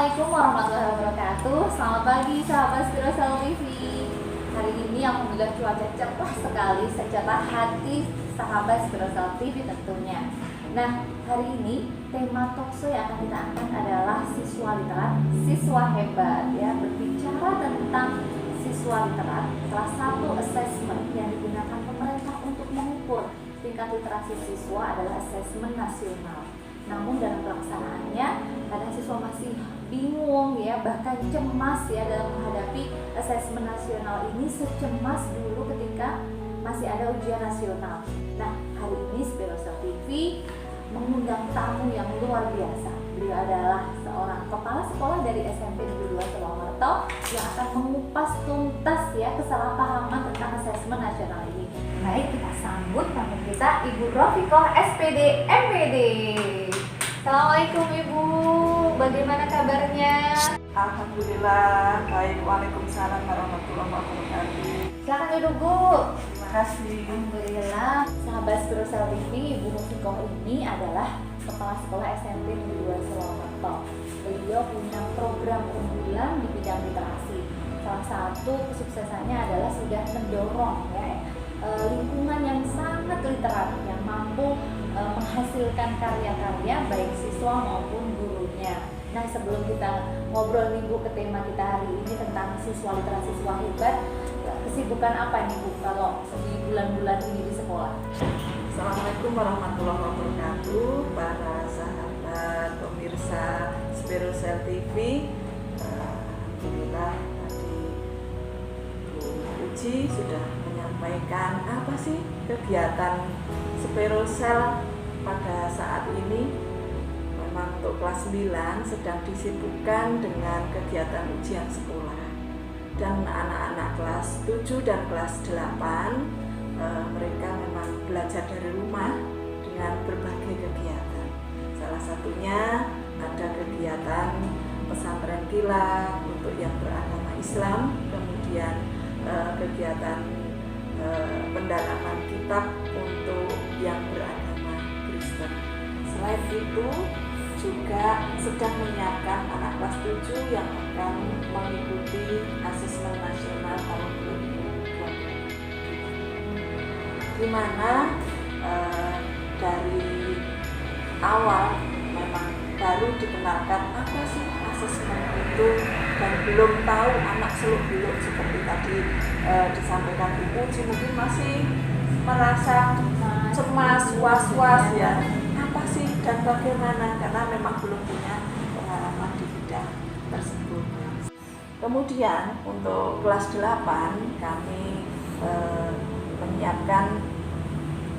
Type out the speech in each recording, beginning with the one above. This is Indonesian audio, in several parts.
Assalamualaikum warahmatullahi wabarakatuh. Selamat pagi sahabat Spirosal TV. Hari ini alhamdulillah cuaca cerah sekali, secerah hati sahabat Spirosal TV tentunya. Nah, hari ini tema talkshow yang akan kita angkat adalah siswa literat, siswa hebat ya. Berbicara tentang siswa literat, salah satu assessment yang digunakan pemerintah untuk mengukur tingkat literasi siswa adalah asesmen nasional. Namun dalam pelaksanaannya kadang siswa masih bingung ya, bahkan cemas ya dalam menghadapi asesmen nasional ini, secemas dulu ketika masih ada ujian nasional. Nah, hari ini Spirosal TV mengundang tamu yang luar biasa. Beliau adalah seorang kepala sekolah dari SMP Negeri 2 Solomerto yang akan mengupas tuntas ya kesalahpahaman tentang asesmen nasional ini. Baik, kita sambut tamu kita, Ibu Rofikoh SPD MPD. Assalamualaikum Ibu, bagaimana kabarnya? Alhamdulillah, baik. Waalaikumsalam warahmatullahi wabarakatuh. Silakan duduk Bu. Terima kasih. Alhamdulillah, sahabat Spirosal TV, Ibu Rofikoh ini adalah kepala sekolah SMP Negeri 2 Solomerto. Beliau punya program unggulan di bidang literasi. Salah satu kesuksesannya adalah sudah mendorong ya lingkungan yang sangat literat, yang mampu menghasilkan karya-karya baik siswa maupun gurunya. Nah, sebelum kita ngobrol nih Bu ke tema kita hari ini tentang siswa literasi, siswa hebat, kesibukan apa nih Bu kalau di bulan-bulan ini di sekolah? Assalamualaikum warahmatullahi wabarakatuh, para sahabat pemirsa Spirosal TV. Alhamdulillah tadi Bu Uci sudah menyampaikan apa sih kegiatan Spirosal pada saat ini. Memang untuk kelas 9 sedang disibukkan dengan kegiatan ujian sekolah, dan anak-anak kelas 7 dan kelas 8 mereka memang belajar dari rumah dengan berbagai kegiatan. Salah satunya ada kegiatan pesantren kilat untuk yang beragama Islam, kemudian kegiatan pendalaman kitab untuk yang beragama Kristen. Selain itu juga sedang menyiapkan anak kelas 7 yang akan mengikuti asesmen nasional tahun 2020, di mana dari awal memang baru dikenalkan apa sih asesmen itu, dan belum tahu anak seluk-beluk seperti tadi disampaikan Ibu Uci, mungkin masih merasa cemas, was-was ya, apa sih dan bagaimana, karena memang belum punya pengalaman di bidang tersebut. Kemudian untuk kelas 8 kami menyiapkan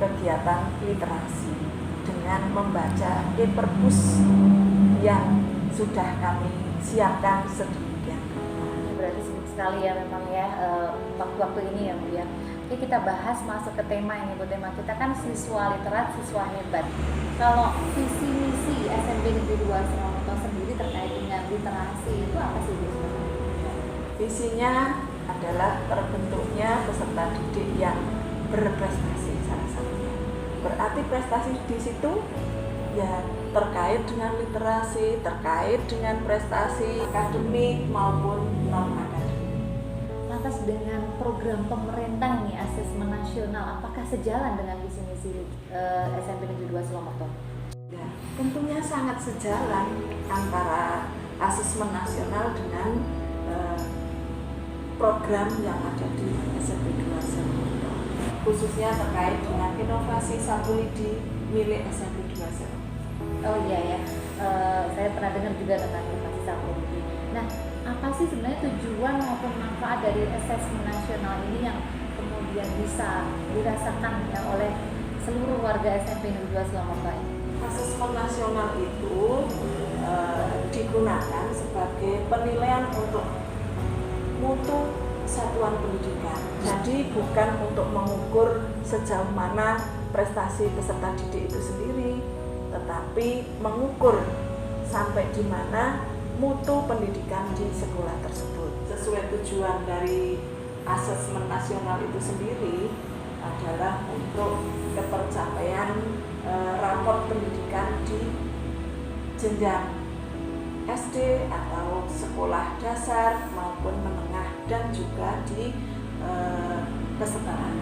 kegiatan literasi dengan membaca e-perpus yang sudah kami siapkan sedemikian. Berarti sibuk sekali ya memang ya waktu-waktu ini ya Bu ya. Oke, kita bahas masuk ke tema ini Bu. Tema kita kan siswa literat, siswa hebat. Kalau visi misi SMP Negeri 2 Solomerto sendiri terkait dengan literasi itu apa sih Bu? Visinya adalah terbentuknya peserta didik yang berprestasi salah satunya. Berarti prestasi di situ ya terkait dengan literasi, terkait dengan prestasi akademik maupun non akademik. Lantas dengan program pemerintah nih asesmen nasional, apakah sejalan dengan visi misi SMP Negeri 2 Solomerto? Ya, tentunya sangat sejalan antara asesmen nasional dengan program yang ada di SMP 2 Solomerto, khususnya terkait dengan inovasi sapu lidi milik SMP 2 Solomerto. Oh iya ya, saya pernah dengar juga tentang inovasi sapu lidi. Nah, apa sih sebenarnya tujuan maupun manfaat dari asesmen nasional ini yang kemudian bisa dirasakan ya oleh seluruh warga SMP Negeri 2 Solomerto ini? Asesmen nasional itu digunakan sebagai penilaian untuk mutu satuan pendidikan. Jadi bukan untuk mengukur sejauh mana prestasi peserta didik itu sendiri, tetapi mengukur sampai di mana mutu pendidikan di sekolah tersebut. Sesuai tujuan dari asesmen nasional itu sendiri adalah untuk ketercapaian rapor pendidikan di jenjang SD atau sekolah dasar maupun menengah dan juga di kesetaraan.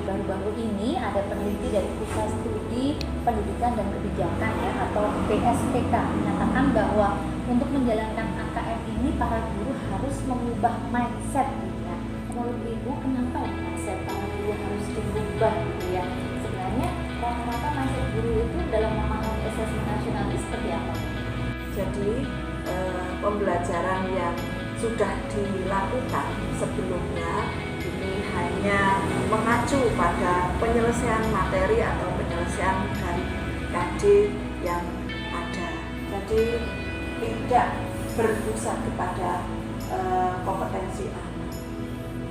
Baru-baru ini ada peneliti dari Pusat Studi Pendidikan dan Kebijakan ya atau PSPK menyatakan bahwa untuk menjalankan AKM ini para guru harus mengubah mindset gitu ya. Menurut Ibu kenapa mindset para guru harus diubah gitu ya? Sebenarnya rata-rata mindset guru itu dalam memahami asesmen nasional itu seperti apa? Jadi pembelajaran yang sudah dilakukan sebelumnya ini hanya mengacu pada penyelesaian materi atau penyelesaian dari KD yang ada. Jadi tidak berpusat kepada kompetensi anak.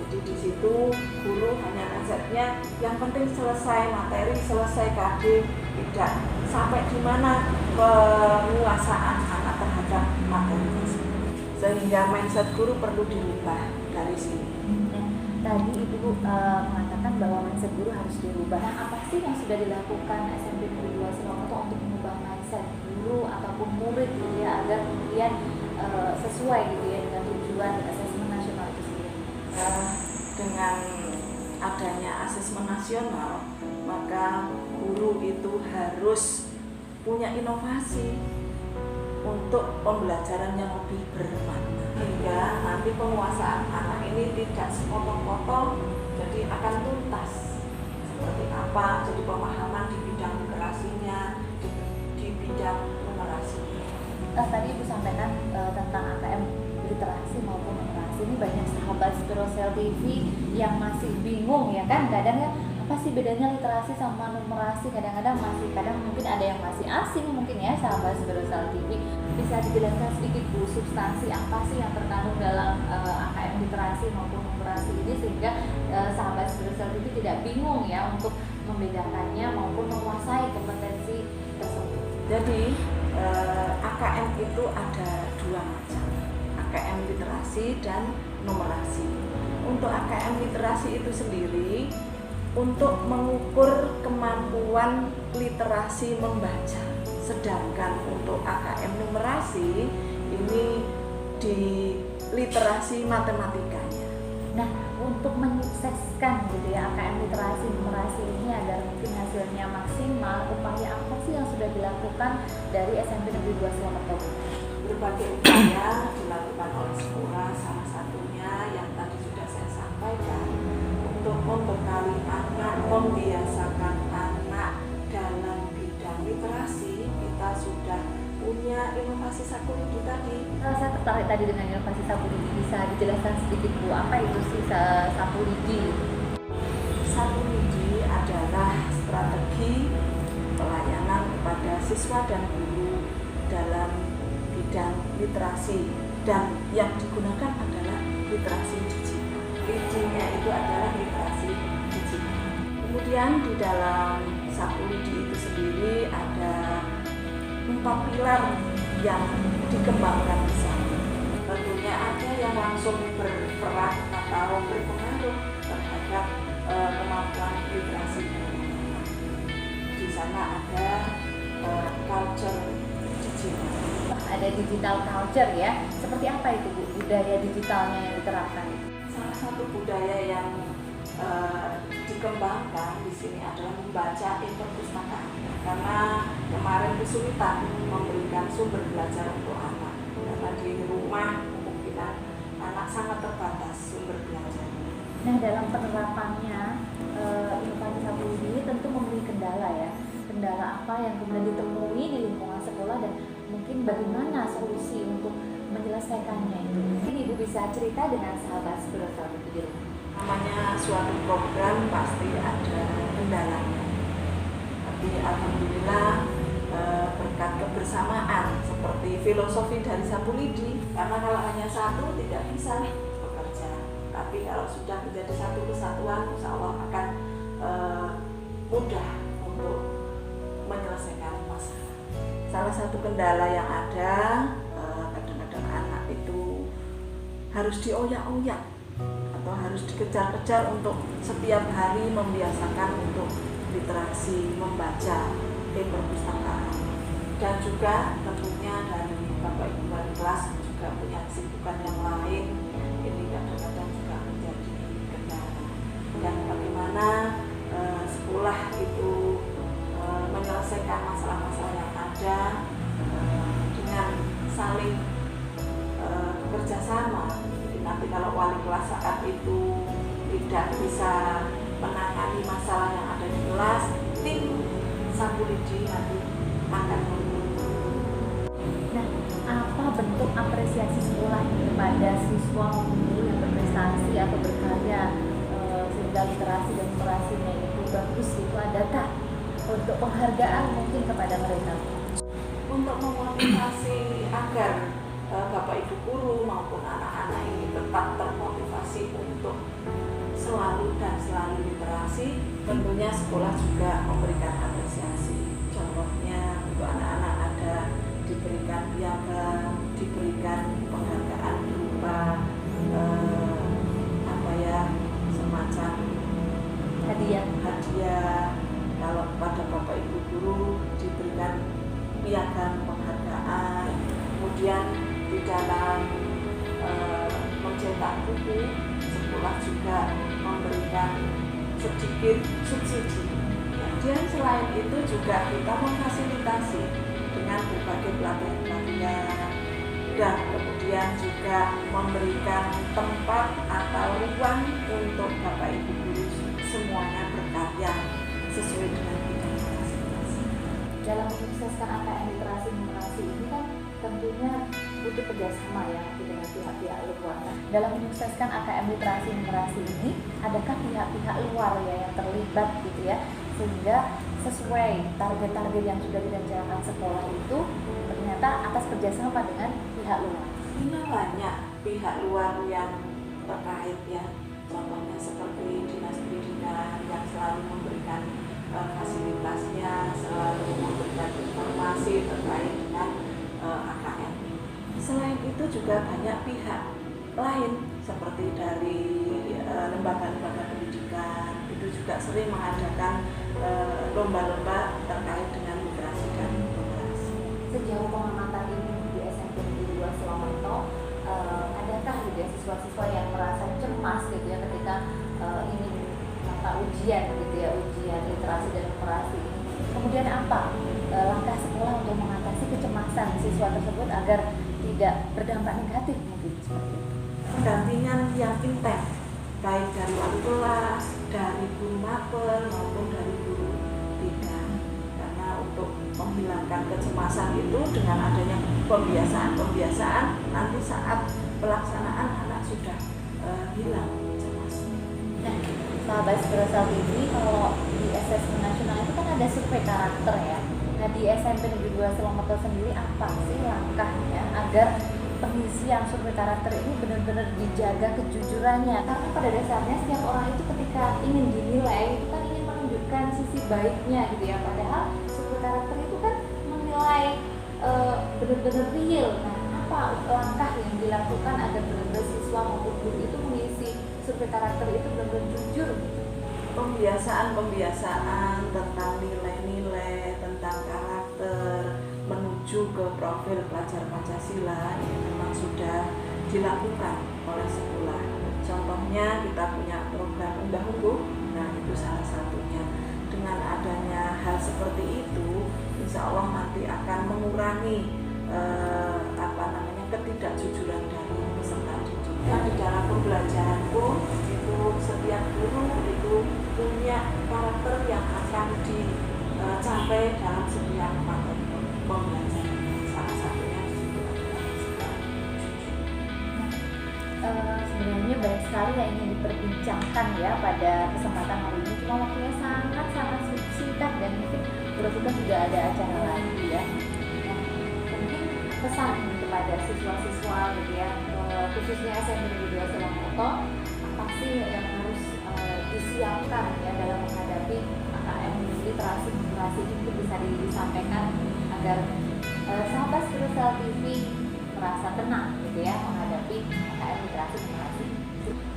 Jadi di situ guru hanya mindsetnya yang penting selesai materi, selesai KD, tidak sampai di mana penguasaan anak terhadap materi tersebut. Sehingga mindset guru perlu dirubah dari sini. Tadi Ibu mengatakan bahwa mindset guru harus dirubah. Nah, apa sih yang sudah dilakukan SMP Negeri 2 Surakarta untuk mengubah mindset guru ataupun murid gitu ya agar kemudian sesuai gitu ya dengan tujuan asesmen nasional itu sendiri? Dengan adanya asesmen nasional, maka guru itu harus punya inovasi untuk pembelajaran yang lebih bermakna hingga nanti penguasaan anak ini tidak sepotong-potong, jadi akan tuntas seperti apa, jadi pemahaman di bidang literasinya, di bidang numerasinya. Tadi Ibu sampaikan tentang AKM literasi maupun numerasi. Ini banyak sahabat Spirosel TV yang masih bingung ya kan, kadang ya apa sih bedanya literasi sama numerasi, kadang-kadang mungkin ada yang masih asing mungkin ya sahabat Spirosel TV. Bisa dijelaskan sedikit Bu substansi apa sih yang terkandung dalam AKM literasi maupun numerasi ini sehingga sahabat Spirosel TV tidak bingung ya untuk membedakannya maupun menguasai kompetensi tersebut. Jadi AKM itu ada dua macam, AKM literasi dan numerasi. Untuk AKM literasi itu sendiri untuk mengukur kemampuan literasi membaca, sedangkan untuk AKM numerasi ini di literasi matematikanya. Nah, untuk menyukseskan gitu ya AKM literasi numerasi ini agar mungkin hasilnya maksimal, upaya apa sih yang sudah dilakukan dari SMP Negeri 2 Surakarta? Berbagai upaya dilakukan oleh sekolah, salah satunya yang tadi sudah saya sampaikan untuk membekali anak, membiasakan anak dalam bidang literasi. Kita sudah punya inovasi Sakulidi tadi. Saya tertarik tadi dengan inovasi Sakulidi, bisa dijelaskan sedikit Bu, apa itu sih Sakulidi? Sakulidi adalah strategi pelayanan kepada siswa dan guru dalam bidang literasi, dan yang digunakan adalah literasi digital. Lidinya itu adalah literasi digital. Kemudian di dalam Sakulidi itu sendiri ada 4 pilar yang dikembangkan di sana. Tentunya ada yang langsung berperan atau berpengaruh terhadap kemampuan literasi. Di sana ada culture digital. Ada digital culture ya. Seperti apa itu Bu, budaya digitalnya yang diterapkan? Salah satu budaya yang dikembangkan di sini adalah membaca e-perpustakaan, karena kemarin kesulitan memberikan sumber belajar untuk anak, karena di rumah kemungkinan anak sangat terbatas sumber belajar. Nah, dalam penerapannya inovasi Sakulidi ini tentu memiliki kendala ya. Kendala apa yang kemudian ditemui di lingkungan sekolah dan mungkin bagaimana solusi untuk menyelesaikannya itu? Mungkin Ibu bisa cerita dengan sahabat Spirosel TV di rumah. Namanya suatu program pasti ada kendalanya. Tapi alhamdulillah berkat kebersamaan seperti filosofi dari Sakulidi, karena kalau hanya satu tidak bisa bekerja. Tapi kalau sudah menjadi satu kesatuan, insya Allah akan mudah untuk menyelesaikan masalah. Salah satu kendala yang ada, kadang-kadang anak itu harus dioyak-oyak atau harus dikejar-kejar untuk setiap hari membiasakan untuk literasi, membaca e-perpustakaan. dan juga tentunya dari Bapak Ibu wali kelas juga punya kesibukan yang lain, ini kadang-kadang juga menjadi kendala. Dan bagaimana sekolah itu menyelesaikan masalah-masalah yang ada dengan saling bekerja sama. Jadi nanti kalau wali kelas saat itu tidak bisa menangani masalah yang ada di kelas, tim Sapulidi nanti akan Nah, apa bentuk apresiasi sekolah ini kepada siswa maupun guru yang berprestasi atau berkarya sehingga literasi dan literasinya itu bagus, itu adakah untuk penghargaan mungkin kepada mereka? untuk memotivasi agar Bapak Ibu guru maupun anak-anak ini tetap termotivasi untuk selalu literasi, tentunya sekolah juga memberikan apresiasi. Contohnya untuk anak-anak ada diberikan piagam, diberikan penghargaan berupa semacam hadiah. Kalau pada Bapak Ibu guru diberikan piagam penghargaan, kemudian di dalam mencetak buku, sekolah juga memberikan sedikit subsidi. Kemudian selain itu juga kita memfasilitasi dengan berbagai pelatihan dan kemudian juga memberikan tempat atau ruang untuk Bapak Ibu guru semuanya berkarya sesuai dengan bidang masing-masing. Dalam menyukseskan AKM literasi numerasi ini kan tentunya butuh kerjasama ya dengan pihak-pihak luar. Dalam menyukseskan AKM literasi numerasi ini, adakah pihak-pihak luar ya yang terlibat gitu ya, sehingga sesuai target-target yang sudah direncanakan sekolah itu ternyata atas kerjasama dengan pihak luar? Ini banyak pihak luar yang terkait ya, contohnya seperti dinas pendidikan yang selalu memberikan fasilitasnya, selalu memberikan informasi terkait dengan AKM. Selain itu juga banyak pihak lain seperti dari lembaga-lembaga pendidikan itu juga sering mengadakan lomba-lomba terkait dengan literasi dan numerasi. Sejauh pengamatan ini di SMP Negeri 2 Selamerto, adakah gitu ya siswa-siswa yang merasa cemas gitu ya ketika ingin mata ujian gitu ya, ujian literasi dan numerasi ini? Kemudian apa langkah sekolah untuk mengatasi kecemasan siswa tersebut agar tidak berdampak negatif mungkin seperti itu? Pendampingan yang intens baik dari wali kelas, dari guru mapel maupun dari guru bidang, karena untuk menghilangkan kecemasan itu dengan adanya pembiasaan nanti saat pelaksanaan anak sudah hilang cemasnya. Nah, sahabat Spirosal TV, kalau di asesmen nasional itu kan ada survei karakter ya. Nah, di SMP Negeri 2 Selamerto sendiri apa sih langkahnya agar pengisian survei karakter ini benar-benar dijaga kejujurannya? Karena pada dasarnya setiap orang itu ketika ingin dinilai itu kan ingin menunjukkan sisi baiknya gitu ya. Padahal survei karakter itu kan menilai benar-benar real. Nah, apa langkah yang dilakukan agar benar-benar siswa maupun guru itu mengisi survei karakter itu benar-benar jujur? Pembiasaan tentang nilai-nilai, tentang karakter menuju ke profil pelajar Pancasila ini memang sudah dilakukan oleh sekolah. Contohnya kita punya program Unggah Ungguh, nah itu salah satunya. Dengan adanya hal seperti itu, insya Allah nanti akan mengurangi ketidakjujuran dari peserta didik. Nah, di dalam pembelajaran pun itu setiap guru itu punya karakter yang akan dicapai dalam setiap materi pembelajaran. Salah satunya sebenarnya banyak sekali yang ingin diperbincangkan ya pada kesempatan hari ini, cuma waktunya sangat singkat dan mungkin kita sudah ada acara lagi ya. Nah, mungkin pesan kepada siswa-siswa gitu ya, khususnya SMP Negeri 2 Selamerto, apa sih yang harus disiapkan ya dalam menghadapi AKM literasi numerasi itu bisa disampaikan agar sahabat Spirosal TV merasa tenang gitu ya menghadapi AKM literasi numerasi.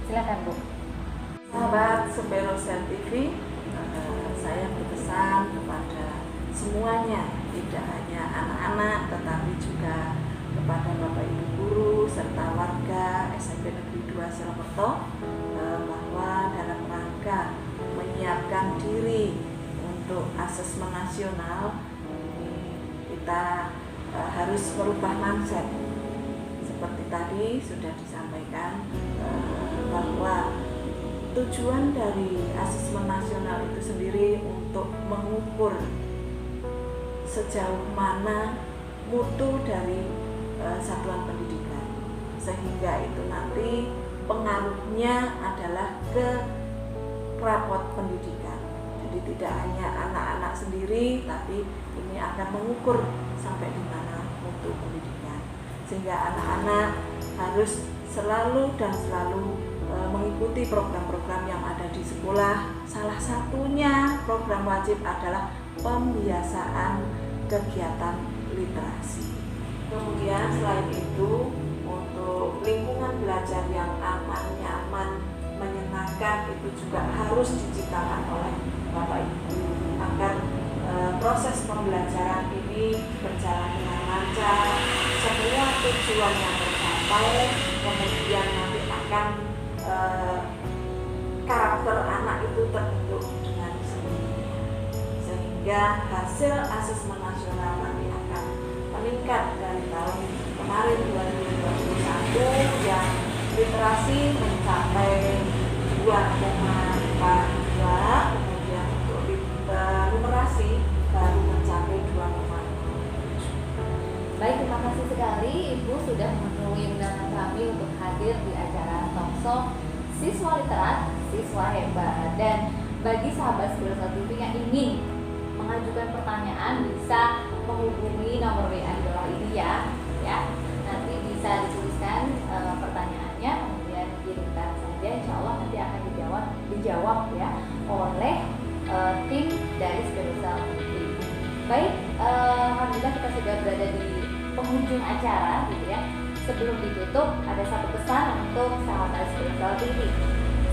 Silakan Bu. Sahabat Spirosal TV, saya berpesan kepada semuanya tidak hanya anak-anak tetapi juga kepada Bapak Ibu guru serta warga SMP Negeri 2 Selamerto bahwa dalam rangka menyiapkan diri untuk asesmen nasional ini kita harus merubah mindset. Seperti tadi sudah disampaikan bahwa tujuan dari asesmen nasional itu sendiri untuk mengukur sejauh mana mutu dari satuan pendidikan, sehingga itu nanti pengaruhnya adalah ke rapot pendidikan. Jadi tidak hanya anak-anak sendiri, tapi ini akan mengukur sampai di mana mutu pendidikan, sehingga anak-anak harus selalu mengikuti program-program yang ada di sekolah. Salah satunya program wajib adalah pembiasaan kegiatan literasi. Kemudian selain itu, untuk lingkungan belajar yang aman, nyaman, menyenangkan itu juga harus diciptakan oleh Bapak Ibu agar proses pembelajaran ini berjalan dengan lancar, semua tujuan yang tercapai, kemudian nanti akan karakter anak itu terbentuk dengan sendirinya, sehingga hasil asesmen nasional nanti akan meningkat dari tahun kemarin 2021 yang literasi mencapai 2,42, kemudian untuk numerasi baru mencapai 2,07. Baik, terima kasih sekali Ibu sudah memenuhi undangan kami untuk hadir di acara Talkshow Siswa Literat, Siswa Hebat. Dan bagi sahabat Spiritual TV yang ingin mengajukan pertanyaan bisa menghubungi nomor WA di bawah ini ya. Nanti bisa dituliskan pertanyaannya, kemudian kirimkan saja. Insya Allah nanti akan dijawab ya oleh tim dari Spiritual TV. Baik, alhamdulillah kita sudah berada di penghujung acara gitu ya. Sebelum ditutup ada satu pesan untuk sahabat Spiritual TV.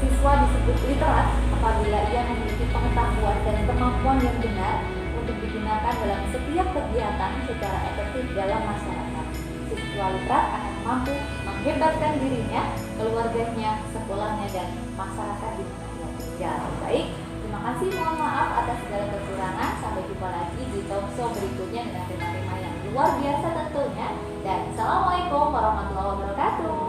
Siswa disebut literat apabila ia memiliki pengetahuan dan kemampuan yang benar untuk digunakan dalam setiap kegiatan secara efektif dalam masyarakat. Siswa literat akan mampu menghebatkan dirinya, keluarganya, sekolahnya, dan masyarakat di mana ia tinggal. Baik, terima kasih, mohon maaf atas segala kekurangan. Sampai jumpa lagi di talkshow berikutnya dengan tema-tema yang luar biasa tentunya. Dan Assalamualaikum warahmatullahi wabarakatuh.